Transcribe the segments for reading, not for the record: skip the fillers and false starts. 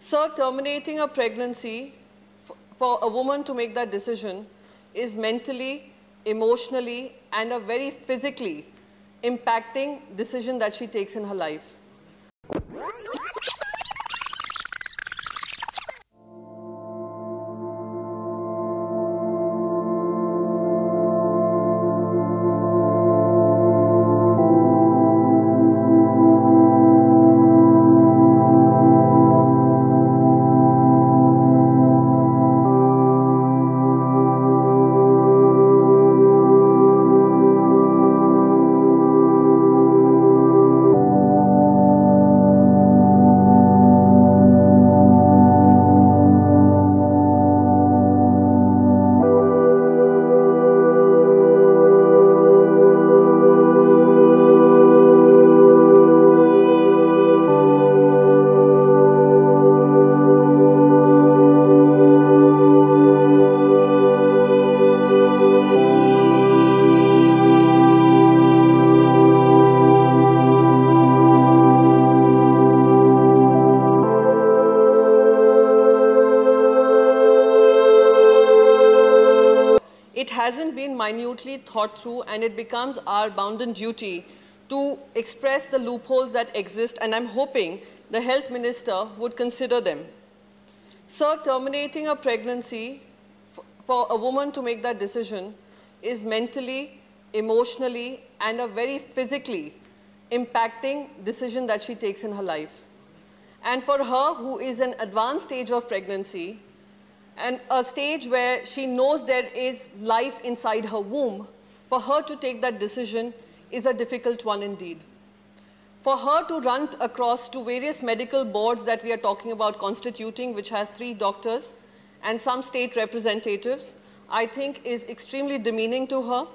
Sir, terminating a pregnancy for a woman to make that decision is mentally, emotionally, and a very physically impacting decision that she takes in her life. It hasn't been minutely thought through, and it becomes our bounden duty to express the loopholes that exist, and I'm hoping the health minister would consider them. Sir, terminating a pregnancy for a woman to make that decision is mentally, emotionally, and a very physically impacting decision that she takes in her life. And for her, who is an advanced stage of pregnancy, and a stage where she knows there is life inside her womb, for her to take that decision is a difficult one indeed. For her to run across to various medical boards that we are talking about constituting, which has 3 doctors and some state representatives, I think is extremely demeaning to her,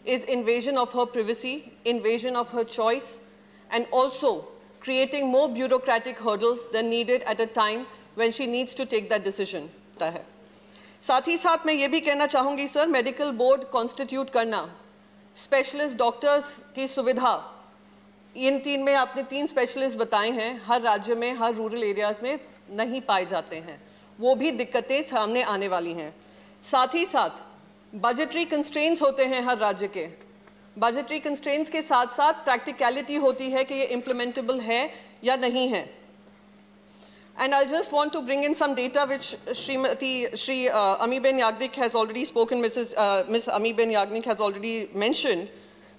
is invasion of her privacy, invasion of her choice, and also creating more bureaucratic hurdles than needed at a time when she needs to take that decision. है साथ ही साथ मैं ये भी कहना चाहूँगी sir, medical board constitute करना, specialist doctors की सुविधा, इन 3 में आपने 3 स्पेशलिस्ट बताए हैं, हर राज्य में, हर रूरल एरियाज़ में नहीं पाए जाते हैं, वो भी दिक्कतें सामने आने वाली हैं। साथ ही साथ बजटरी कंस्ट्रेंट्स होते हैं हर राज्य के, बजटरी कंस्ट्रेंट्स के साथ साथ प्रैक्टिकलिटी होती है कि ये इम्प्लीमेंटेबल है या नहीं है। And I'll just want to bring in some data which Shri Ami-Ben Yagnik has already spoken, Miss Ami-Ben Yagnik has already mentioned.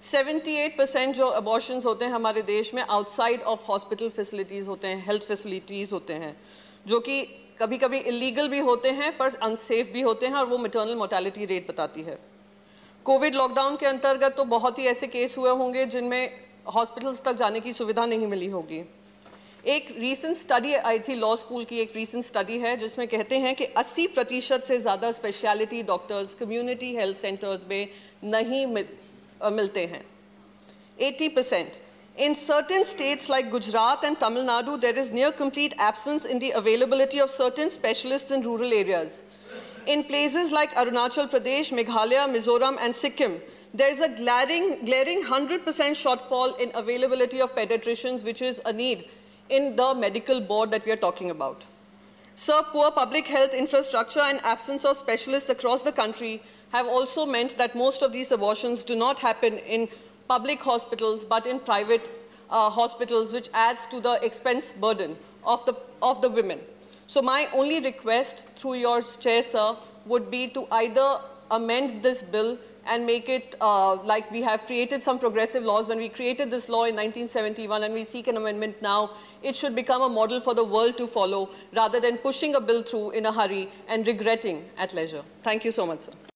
78% जो abortions होते हैं हमारे देश में outside of hospital facilities होते हैं, health facilities होते हैं, जो कि कभी-कभी illegal भी होते हैं पर unsafe भी होते हैं, और वो maternal mortality rate बताती है। कोविड लॉकडाउन के अंतर्गत तो बहुत ही ऐसे केस हुए होंगे जिनमें हॉस्पिटल्स तक जाने की सुविधा नहीं मिली होगी। एक रीसेंट स्टडी आई थी, लॉ स्कूल की एक रीसेंट स्टडी है जिसमें कहते हैं कि 80% से ज़्यादा speciality doctors community health centres में नहीं मिलते हैं। 80%. In certain states like Gujarat and Tamil Nadu, there is near complete absence in the availability of certain specialists in rural areas. In places like Arunachal Pradesh, Meghalaya, Mizoram, and Sikkim, there is a glaring 100% shortfall in availability of pediatricians, which is a need in the medical board that we are talking about. Sir, poor public health infrastructure and absence of specialists across the country have also meant that most of these abortions do not happen in public hospitals but in private hospitals, which adds to the expense burden of the women. So my only request through your chair, sir, would be to either amend this bill and make it like we have created some progressive laws. When we created this law in 1971 and we seek an amendment now, it should become a model for the world to follow rather than pushing a bill through in a hurry and regretting at leisure. Thank you so much, sir.